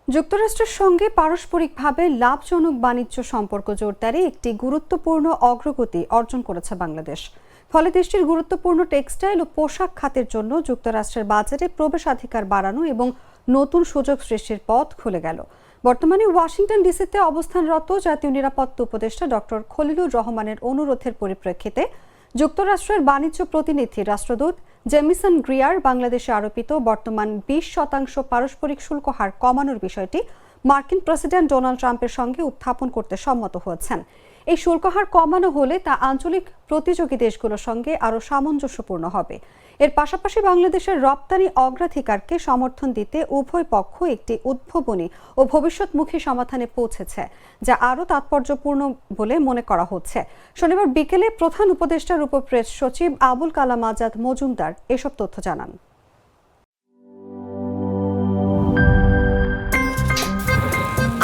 যুক্তরাষ্ট্রের সঙ্গে পারস্পরিকভাবে লাভজনক বাণিজ্য সম্পর্ক জোরদারে একটি গুরুত্বপূর্ণ অগ্রগতি অর্জন করেছে বাংলাদেশ। ফলে দেশটির গুরুত্বপূর্ণ টেক্সটাইল ও পোশাক খাতের জন্য যুক্তরাষ্ট্রের বাজারে প্রবেশাধিকার বাড়ানো এবং নতুন সুযোগ সৃষ্টির পথ খুলে গেল। বর্তমানে ওয়াশিংটন ডিসিতে অবস্থানরত জাতীয় নিরাপত্তা উপদেষ্টা ডক্টর খলিলুর রহমানের অনুরোধের পরিপ্রেক্ষিতে যুক্তরাষ্ট্রের বাণিজ্য প্রতিনিধি রাষ্ট্রদূত জেমিসন গ্রিয়ার বাংলাদেশে আরোপিত বর্তমান 20% পারস্পরিক শুল্ক হার কমানোর বিষয়টি মার্কিন প্রেসিডেন্ট ডোনাল্ড ট্রাম্পের সঙ্গে উত্থাপন করতে সম্মত হয়েছেন। এই শুল্ক হার কমানো হলে তা আঞ্চলিক প্রতিযোগী দেশগুলোর সঙ্গে আরও সামঞ্জস্যপূর্ণ হবে। এর পাশাপাশি বাংলাদেশের রপ্তানি অগ্রাধিকারকে সমর্থন দিতে উভয় পক্ষ একটি উদ্ভাবনী ও ভবিষ্যৎমুখী সমাধানে পৌঁছেছে, যা আরও তাৎপর্যপূর্ণ বলে মনে করা হচ্ছে। শনিবার বিকেলে প্রধান উপদেষ্টার উপপ্রেস সচিব আবুল কালাম আজাদ মজুমদার এসব তথ্য জানান।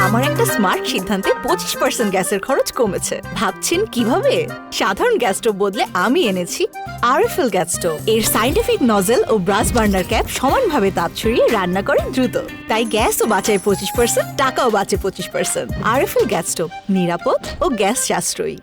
আমার একটা স্মার্ট সিদ্ধান্তে 25% গ্যাসের খরচ কমেছে। ভাবছেন কিভাবে? সাধারণ গ্যাস স্টোভ বদলে আমি এনেছি আরএফএল গ্যাস স্টোভ। এর সাইন্টিফিক নজল ও ব্রাস বার্নার ক্যাপ সমানভাবে তাপ ছড়িয়ে রান্না করে দ্রুত। তাই গ্যাসও বাঁচায় 25%, টাকাও বাঁচে 25%। আরএফএল গ্যাস স্টোভ নিরাপদ ও গ্যাস সাশ্রয়ী।